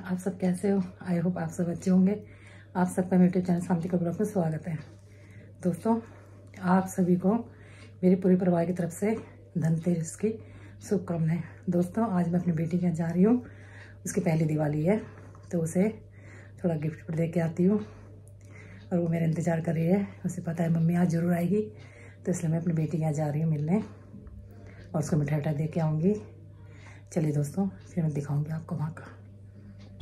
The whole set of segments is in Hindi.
आप सब कैसे हो? आई होप आप सब अच्छे होंगे। आप सबका मेरे यूट्यूब चैनल शांति का ब्लॉग में स्वागत है। दोस्तों, आप सभी को मेरे पूरे परिवार की तरफ से धनतेरस की शुभकामनाएं। दोस्तों, आज मैं अपनी बेटी के यहाँ जा रही हूँ। उसकी पहली दिवाली है तो उसे थोड़ा गिफ्ट दे के आती हूँ और वो मेरा इंतज़ार कर रही है। उसे पता है मम्मी आज ज़रूर आएगी, तो इसलिए मैं अपनी बेटी के यहाँ जा रही हूँ मिलने और उसको मिठाई उठाई दे के आऊँगी। चलिए दोस्तों, फिर मैं दिखाऊँगी आपको वहाँ का।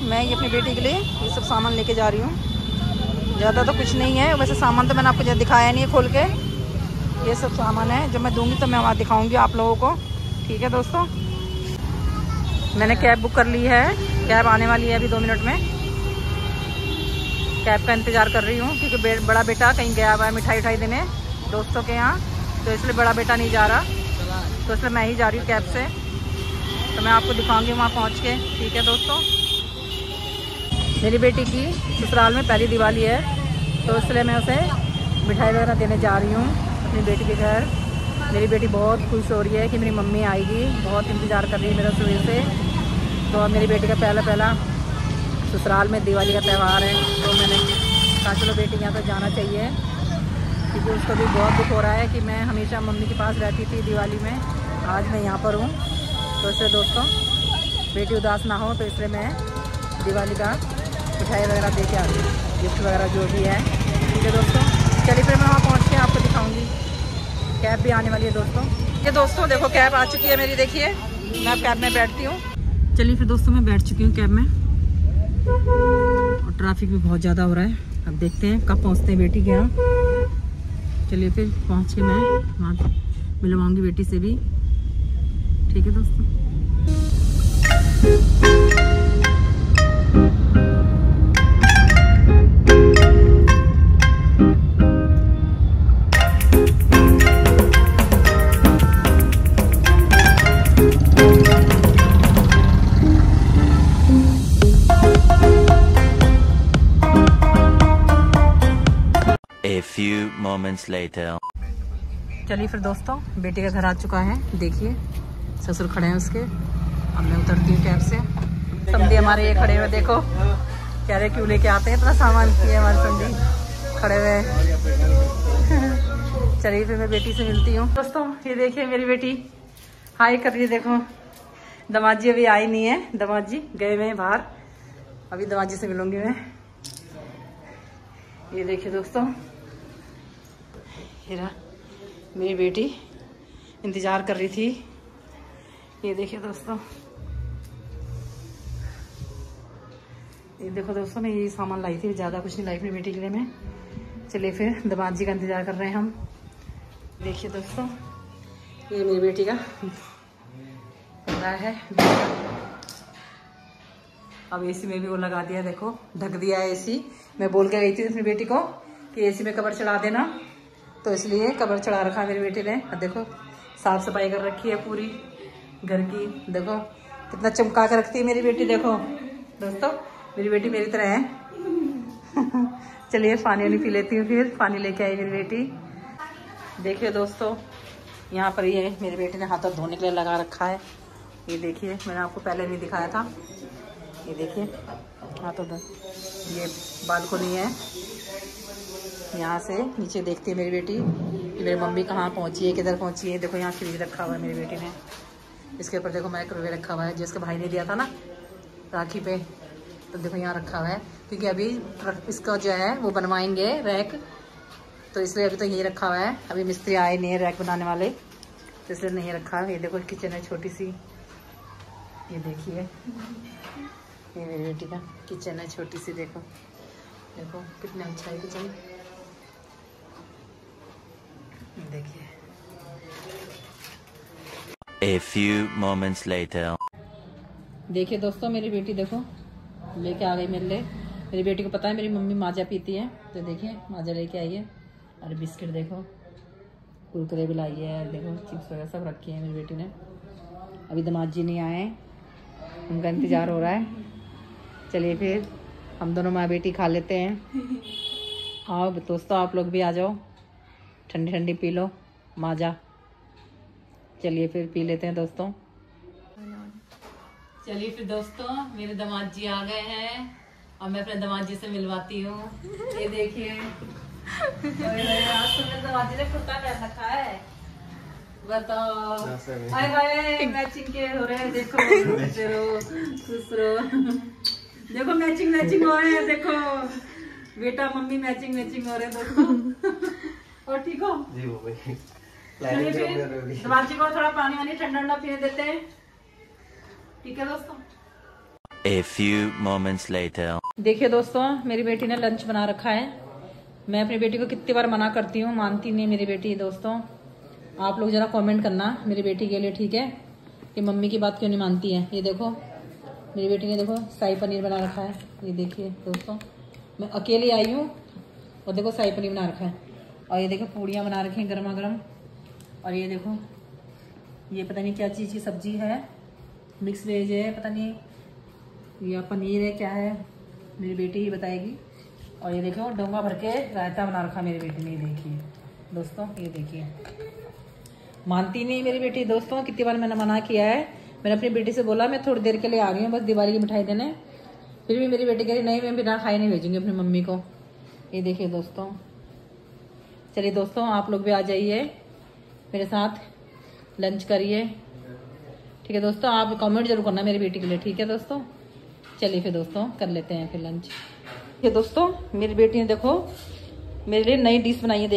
मैं ये अपनी बेटी के लिए ये सब सामान लेके जा रही हूँ। ज़्यादा तो कुछ नहीं है, वैसे सामान तो मैंने आपको दिखाया नहीं है खोल के। ये सब सामान है, जब मैं दूंगी तो मैं वहाँ दिखाऊंगी आप लोगों को। ठीक है दोस्तों, मैंने कैब बुक कर ली है। कैब आने वाली है अभी 2 मिनट में। कैब का इंतज़ार कर रही हूँ क्योंकि बड़ा बेटा कहीं गया हुआ है मिठाई उठाई देने दोस्तों के यहाँ, तो इसलिए बड़ा बेटा नहीं जा रहा, तो इसलिए मैं ही जा रही हूँ कैब से। तो मैं आपको दिखाऊंगी वहाँ पहुँच के। ठीक है दोस्तों, मेरी बेटी की ससुराल में पहली दिवाली है, तो इसलिए मैं उसे मिठाई वगैरह देने जा रही हूँ अपनी बेटी के घर। मेरी बेटी बहुत खुश हो रही है कि मेरी मम्मी आएगी, बहुत इंतज़ार कर रही है मेरा सुबह से। तो मेरी बेटी का पहला ससुराल में दिवाली का त्यौहार है, तो मैंने कहा चलो बेटी यहाँ तो जाना चाहिए, क्योंकि उसको भी बहुत दुख हो रहा है कि मैं हमेशा मम्मी के पास रहती थी दिवाली में, आज मैं यहाँ पर हूँ। तो इसलिए दोस्तों, बेटी उदास ना हो, तो इसलिए मैं दिवाली का मिठाई वगैरह दे के आ रही हूँ, गिफ्ट वगैरह जो भी है। ठीक है दोस्तों, चलिए फिर मैं वहाँ पहुँच के आपको दिखाऊंगी। कैब भी आने वाली है दोस्तों। ये दोस्तों देखो, कैब आ चुकी है मेरी, देखिए मैं कैब में बैठती हूँ। चलिए फिर दोस्तों, मैं बैठ चुकी हूँ कैब में और ट्रैफिक भी बहुत ज़्यादा हो रहा है। अब देखते हैं कब पहुँचते हैं बेटी के यहाँ। चलिए फिर पहुँच के मैं वहाँ मिलवाऊँगी बेटी से भी। ठीक है दोस्तों, A few moments later. चलिए फिर दोस्तों, बेटी का घर आ चुका है। देखिए ससुर खड़े हैं उसके। अब मैं उतरती हूँ कैब से। समधी हमारे ये खड़े हुए, देखो कह रहे क्यों लेके आते हैं इतना सामान। ये हमारे समधी खड़े हुए हैं। चलिए फिर मैं बेटी से मिलती हूँ। दोस्तों ये देखिए मेरी बेटी हाय कर रही है। देखो दामाद जी अभी आई नहीं है, दामाद जी गए हुए हैं बाहर। अभी दामाद जी से मिलूंगी मैं। ये देखिए दोस्तों, मेरी बेटी इंतज़ार कर रही थी। ये देखिए दोस्तों, ये देखो दोस्तों, मैं यही सामान लाई थी, ज़्यादा कुछ नहीं लाई अपनी बेटी के लिए मैं। चलिए फिर दामाद जी का इंतज़ार कर रहे हैं हम। देखिए दोस्तों, ये मेरी बेटी का कमरा है। अब एसी में भी वो लगा दिया, देखो ढक दिया है एसी। मैं बोल के गई थी अपनी बेटी को कि एसी में कवर चढ़ा देना, तो इसलिए कवर चढ़ा रखा मेरी बेटी ने। अब देखो साफ सफाई कर रखी है पूरी घर की। देखो कितना चमका कर रखती है मेरी बेटी। देखो दोस्तों, मेरी बेटी मेरी तरह है। चलिए पानी वानी पी लेती हूँ। फिर पानी लेके आई मेरी बेटी। देखिए दोस्तों, यहाँ पर ये मेरी बेटी ने हाथ धोने के लिए लगा रखा है। ये देखिए, मैंने आपको पहले नहीं दिखाया था। ये देखिए हाथों धो, ये बालकनी है। यहाँ से नीचे देखती है मेरी बेटी कि मेरी मम्मी कहाँ पहुँची है, किधर पहुँची है। देखो यहाँ फ्रिज रखा हुआ है मेरी बेटी ने, इसके ऊपर देखो माइक्रोवेव रखा हुआ है, जिसके भाई ने दिया था ना राखी पे। तो देखो यहाँ रखा हुआ है, क्योंकि अभी इसका जो है वो बनवाएंगे रैक, तो इसलिए अभी तो यही रखा हुआ है। अभी मिस्त्री आए नहीं है रैक बनाने वाले, तो इसलिए नहीं रखा है। ये देखो किचन है छोटी सी। ये देखिए, ये मेरी बेटी का किचन है छोटी सी। देखो देखो कितना अच्छा है किचन। देखिए। A few moments later. देखिए दोस्तों, मेरी बेटी देखो लेके आ गई मेरे लिए। मेरी बेटी को पता है मेरी मम्मी माजा पीती है, तो देखिए माजा लेके आई है। और बिस्किट देखो, कुरकुरे भी लाई है। देखो चिप्स वगैरह सब रखी है मेरी बेटी ने। अभी दामाद जी नहीं आए, उनका इंतज़ार हो रहा है। चलिए फिर हम दोनों माँ बेटी खा लेते हैं। आओ दोस्तों, आप लोग भी आ जाओ, ठंडी ठंडी पी लो माजा। चलिए फिर पी लेते हैं दोस्तों। चलिए फिर दोस्तों, मेरे दामाद जी आ गए हैं और मैं अपने दामाद जी से मिलवाती हूँ। ये देखिए, आज तो मेरे दामाद जी ने कुर्ता पहन रखा है। बताओ, हाय हाय मैचिंग के हो रहे हैं। देखो देखो मैचिंग हो रहे हैं। देखो बेटा मम्मी मैचिंग हो रहे हैं दोस्तों। और ठीक हो जी? वो भाई दामाद जी को थोड़ा पानी वानी ठंडा पीने देते हैं, ठीक है दोस्तों। A few moments later. देखिए दोस्तों, मेरी बेटी ने लंच बना रखा है। मैं अपनी बेटी को कितनी बार मना करती हूँ, मानती नहीं मेरी बेटी। दोस्तों आप लोग जरा कमेंट करना मेरी बेटी के लिए, ठीक है, कि मम्मी की बात क्यों नहीं मानती है। ये देखो मेरी बेटी ने देखो शाही पनीर बना रखा है। ये देखिए दोस्तों, मैं अकेली आई हूँ और देखो शाही पनीर बना रखा है। और ये देखो पूड़ियाँ बना रखी हैं गर्मा गर्म। और ये देखो ये पता नहीं क्या चीज़ की सब्जी है, मिक्स वेज है, पता नहीं या पनीर है क्या है, मेरी बेटी ही बताएगी। और ये देखो डोंगा भर के रायता बना रखा मेरी बेटी ने। देखिए दोस्तों, ये देखिए, मानती नहीं मेरी बेटी। दोस्तों कितनी बार मैंने मना किया है, मैंने अपनी बेटी से बोला मैं थोड़ी देर के लिए आ रही हूँ बस दिवाली की मिठाई देने, फिर भी मेरी बेटी कह रही नहीं मैं बिना खाए नहीं भेजूंगी अपनी मम्मी को। ये देखिए दोस्तों, चलिए दोस्तों आप लोग भी आ जाइए मेरे साथ, लंच करिए, ठीक है दोस्तों। आप कमेंट जरूर करना मेरी बेटी के लिए, ठीक है दोस्तों। चलिए फिर दोस्तों कर लेते हैं फिर लंच। ये दोस्तों मेरी बेटी ने देखो मेरे लिए नई डिश बनाई है।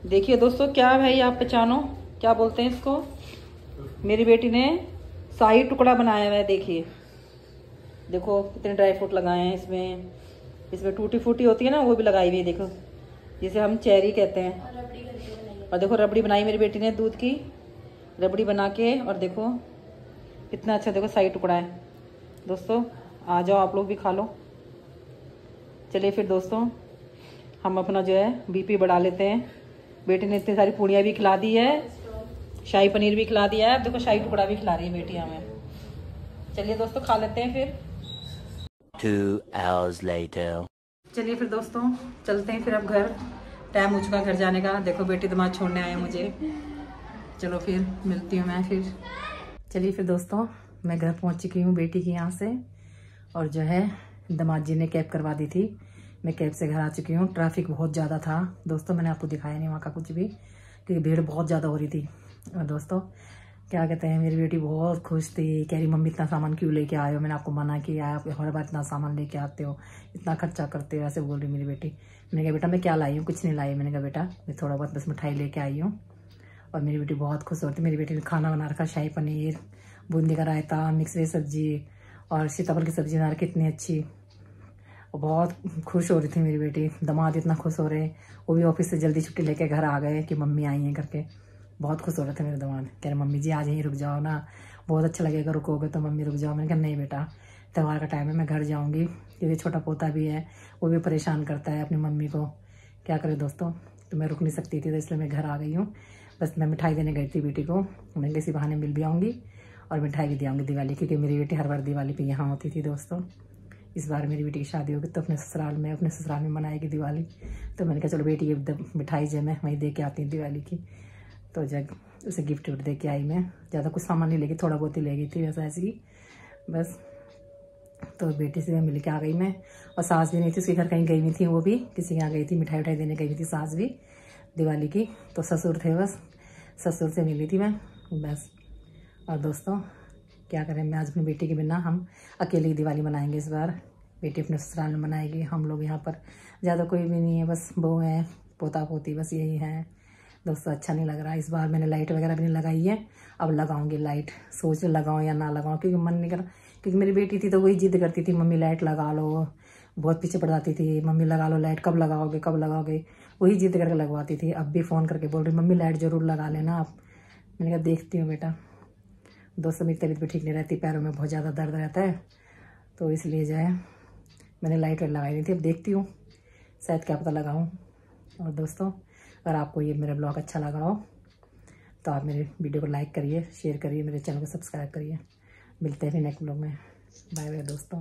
देखिए दोस्तों, क्या भाई आप पहचानो क्या बोलते हैं इसको। मेरी बेटी ने शाही टुकड़ा बनाया हुआ है। देखो कितने ड्राई फ्रूट लगाए हैं इसमें टूटी फूटी होती है ना, वो भी लगाई हुई है। देखो जिसे हम चेरी कहते हैं। और देखो रबड़ी बनाई मेरी बेटी ने, दूध की रबड़ी बना के। और देखो कितना अच्छा, देखो शाही टुकड़ा है। दोस्तों आ जाओ आप लोग भी खा लो। चलिए फिर दोस्तों हम अपना जो है बीपी बढ़ा लेते हैं। बेटी ने इतनी सारी पूड़ियाँ भी खिला दी है, शाही पनीर भी खिला दिया है, अब देखो शाही टुकड़ा भी खिला रही है बेटी हमें। चलिए दोस्तों खा लेते हैं फिर। 2 hours later. चलिए फिर दोस्तों चलते हैं फिर अब घर, टाइम हो चुका घर जाने का। देखो बेटी दामाद छोड़ने आए मुझे, चलो फिर मिलती हूँ मैं फिर। चलिए फिर दोस्तों मैं घर पहुँच चुकी हूँ बेटी के यहाँ से, और जो है दामाद जी ने कैब करवा दी थी, मैं कैब से घर आ चुकी हूँ। ट्रैफिक बहुत ज़्यादा था दोस्तों, मैंने आपको दिखाया नहीं वहाँ का कुछ भी, क्योंकि भीड़ बहुत ज़्यादा हो रही थी। और दोस्तों क्या कहते हैं, मेरी बेटी बहुत खुश थी, कह रही मम्मी इतना सामान क्यों लेके आए हो, मैंने आपको मना किया, आप हर बार इतना सामान लेके आते हो, इतना खर्चा करते हो, ऐसे बोल रही मेरी बेटी। मैंने कहा बेटा मैं क्या लाई हूँ, कुछ नहीं लाई। मैंने कहा बेटा मैं थोड़ा बहुत बस मिठाई लेके आई हूँ। और मेरी बेटी बहुत खुश होती। मेरी बेटी ने खाना बना रखा, शाही पनीर, बूंदी का रायता, मिक्स वेज सब्जी और सीताफल की सब्जी बना रखी इतनी अच्छी। और बहुत खुश हो रही थी मेरी बेटी। दामाद इतना खुश हो रहे, वो भी ऑफिस से जल्दी छुट्टी लेके घर आ गए कि मम्मी आई हैं करके। बहुत खुश हो रहे थे मेरे दामाद, कह रहे मम्मी जी आज यहीं रुक जाओ ना, बहुत अच्छा लगेगा, रुकोगे तो मम्मी रुक जाओ। मैंने कहा नहीं बेटा त्यौहार का टाइम है, मैं घर जाऊँगी, क्योंकि छोटा पोता भी है, वो भी परेशान करता है अपनी मम्मी को। क्या करे दोस्तों, तो मैं रुक नहीं सकती थी, तो इसलिए मैं घर आ गई हूँ। बस मैं मिठाई देने गई थी बेटी को, मैं किसी बहाने मिल भी आऊँगी और मिठाई भी दे आऊँगी दिवाली, क्योंकि मेरी बेटी हर बार दिवाली पे यहाँ होती थी दोस्तों। इस बार मेरी बेटी की शादी होगी तो अपने ससुराल में मनाएगी दिवाली। तो मैंने कहा चलो बेटी की मिठाई जो मैं वहीं दे के आती हूँ दिवाली की। तो जब उसे गिफ्ट दे के आई मैं, ज़्यादा कुछ सामान नहीं लेगी, थोड़ा बहुत ही ले गई थी वैसा ऐसी बस। तो बेटी से मिल के आ गई मैं। और सास भी नहीं थी, उसके घर कहीं गई हुई थी, वो भी किसी के यहाँ गई थी, मिठाई उठाई देने गई थी सास भी दिवाली की। तो ससुर थे, बस ससुर से मिली थी मैं बस। और दोस्तों क्या करें, मैं आज अपनी बेटी के बिना हम अकेले ही दिवाली मनाएंगे इस बार। बेटी अपने ससुराल में मनाएगी, हम लोग यहाँ पर ज़्यादा कोई भी नहीं है, बस बहू है, पोता पोती, बस यही है दोस्तों। अच्छा नहीं लग रहा इस बार, मैंने लाइट वगैरह भी नहीं लगाई है, अब लगाऊंगी लाइट। सोच लगाऊं या ना लगाऊं, क्योंकि मन नहीं कर, क्योंकि मेरी बेटी थी तो वही जिद करती थी मम्मी लाइट लगा लो, बहुत पीछे पड़ जाती थी, मम्मी लगा लो लाइट, कब लगाओगे, वही जिद करके लगवाती थी। अब भी फ़ोन करके बोल रही मम्मी लाइट ज़रूर लगा लेना आप। मैंने कहा देखती हूँ बेटा। दोस्तों मेरी तबीयत भी ठीक नहीं रहती, पैरों में बहुत ज़्यादा दर्द रहता है, तो इसलिए जो है मैंने लाइट लगाई नहीं थी। अब देखती हूँ, शायद क्या पता लगाऊँ। और दोस्तों अगर आपको ये मेरा ब्लॉग अच्छा लगा हो तो आप मेरे वीडियो को लाइक करिए, शेयर करिए, मेरे चैनल को सब्सक्राइब करिए। मिलते हैं फिर नेक्स्ट ब्लॉग में। बाय बाय दोस्तों।